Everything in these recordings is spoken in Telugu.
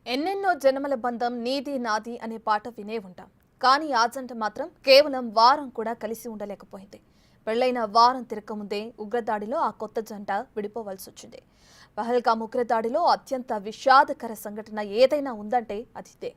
ఎన్నెన్నో జన్మల బంధం నీది నాది అనే పాట వినే ఉంటాం. కానీ ఆ జంట మాత్రం కేవలం వారం కూడా కలిసి ఉండలేకపోయింది. పెళ్లైన వారం తిరగకముందే ఉగ్రదాడిలో ఆ కొత్త జంట విడిపోవలసి వచ్చింది. పహల్గామ్ ఉగ్రదాడిలో అత్యంత విషాదకర సంఘటన ఏదైనా ఉందంటే అది ఇదే.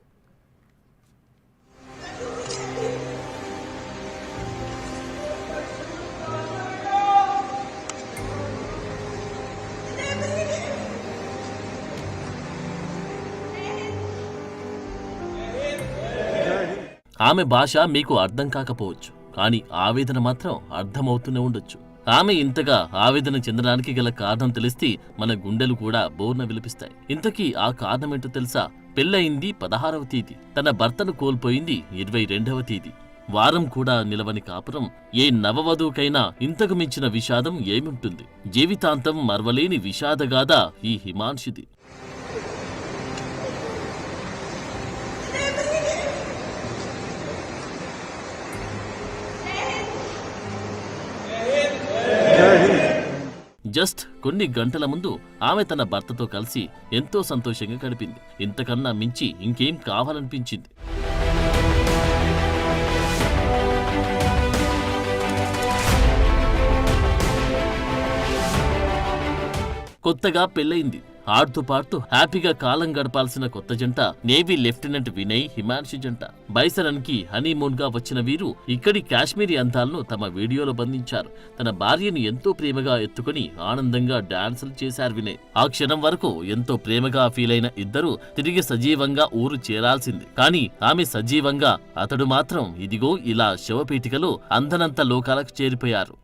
ఆమె భాష మీకు అర్థం కాకపోవచ్చు, కానీ ఆవేదన మాత్రం అర్థమవుతూనే ఉండొచ్చు. ఆమె ఇంతగా ఆవేదన చెందడానికి గల కారణం తెలిస్తే మన గుండెలు కూడా బోర్న విలిపిస్తాయి. ఇంతకీ ఆ కారణమేంటో తెలుసా? పెళ్ళయింది 16వ తేదీ, తన భర్తను కోల్పోయింది 22వ తేదీ. వారం కూడా నిలవని కాపురం. ఏ నవవధువుకైనా ఇంతకు మించిన విషాదం ఏముంటుంది? జీవితాంతం మర్వలేని విషాదగాథ ఈ హిమాన్షిది. జస్ట్ కొన్ని గంటల ముందు ఆమె తన భర్తతో కలిసి ఎంతో సంతోషంగా గడిపింది. ఇంతకన్నా మించి ఇంకేం కావాలనిపించింది? కొత్తగా పెళ్లయింది. ఆడుతూ పాడుతూ హ్యాపీగా కాలం గడపాల్సిన కొత్త జంట నేవీ లెఫ్టినెంట్ వినయ్, హిమాన్షి జంట. బైసరన్ కి హనీమూన్ గా వచ్చిన వీరు ఇక్కడి కాశ్మీరీ అందాలను తమ వీడియోలో బంధించారు. తన భార్యను ఎంతో ప్రేమగా ఎత్తుకుని ఆనందంగా డాన్సులు చేశారు వినయ్. ఆ క్షణం వరకు ఎంతో ప్రేమగా ఫీల్ అయిన ఇద్దరు తిరిగి సజీవంగా ఊరు చేరాల్సింది. కానీ ఆమె సజీవంగా, అతడు మాత్రం ఇదిగో ఇలా శవపీఠికలో అందనంత లోకాలకు చేరిపోయారు.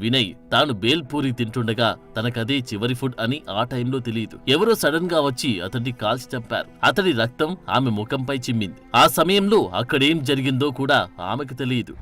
వినయ్ తాను బేల్పూరి తింటుండగా తనకదే చివరి ఫుడ్ అని ఆ టైంలో తెలియదు. ఎవరో సడన్ గా వచ్చి అతన్ని కాల్చి చంపారు. అతడి రక్తం ఆమె ముఖంపై చిమ్మింది. ఆ సమయంలో అక్కడేం జరిగిందో కూడా ఆమెకు తెలియదు.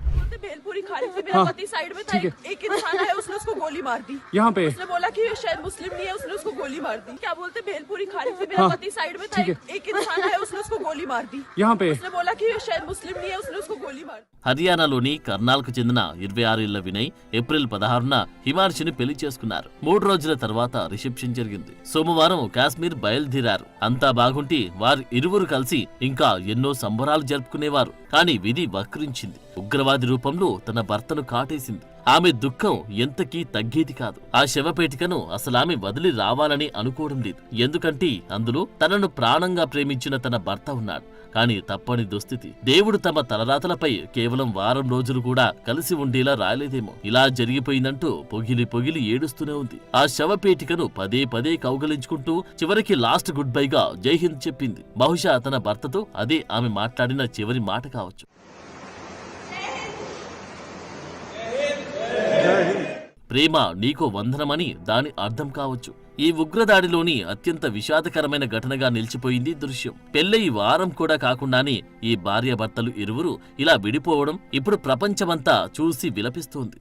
హర్యానాలోని కర్నాల్కు చెందిన 26 ఏళ్ల వినయ్ ఏప్రిల్ 16న హిమాన్షిని పెళ్లి చేసుకున్నారు. 3 రోజుల తర్వాత రిసెప్షన్ జరిగింది. సోమవారం కాశ్మీర్ బయలుదేరారు. అంతా బాగుంటే వారు ఇరువురు కలిసి ఇంకా ఎన్నో సంబరాలు జరుపుకునేవారు. కానీ విధి వక్రించింది. ఉగ్రవాది రూపంలో తన భర్తను కాటేసింది. ఆమె దుఃఖం ఎంతకీ తగ్గేది కాదు. ఆ శవపేటికను అసలామె వదిలి రావాలని అనుకోవడం లేదు. ఎందుకంటే అందులో తనను ప్రాణంగా ప్రేమించిన తన భర్త ఉన్నాడు. కానీ తప్పని దుస్థితి. దేవుడు తమ తలరాతలపై కేవలం వారం రోజులు కూడా కలిసి ఉండేలా రాయలేదేమో. ఇలా జరిగిపోయిందంటూ పొగిలి పొగిలి ఏడుస్తూనే ఉంది. ఆ శవపేటికను పదే పదే కౌగలించుకుంటూ చివరికి లాస్ట్ గుడ్ బైగా జై హింద్ చెప్పింది. బహుశా తన భర్తతో అదే ఆమె మాట్లాడిన చివరి మాట కావచ్చు. ప్రేమ నీకో వందనమని దాని అర్థం కావచ్చు. ఈ ఉగ్రదాడిలోని అత్యంత విషాదకరమైన ఘటనగా నిలిచిపోయింది దృశ్యం. పెళ్లయి వారం కూడా కాకుండానే ఈ భార్యాభర్తలు ఇరువురు ఇలా విడిపోవడం ఇప్పుడు ప్రపంచమంతా చూసి విలపిస్తోంది.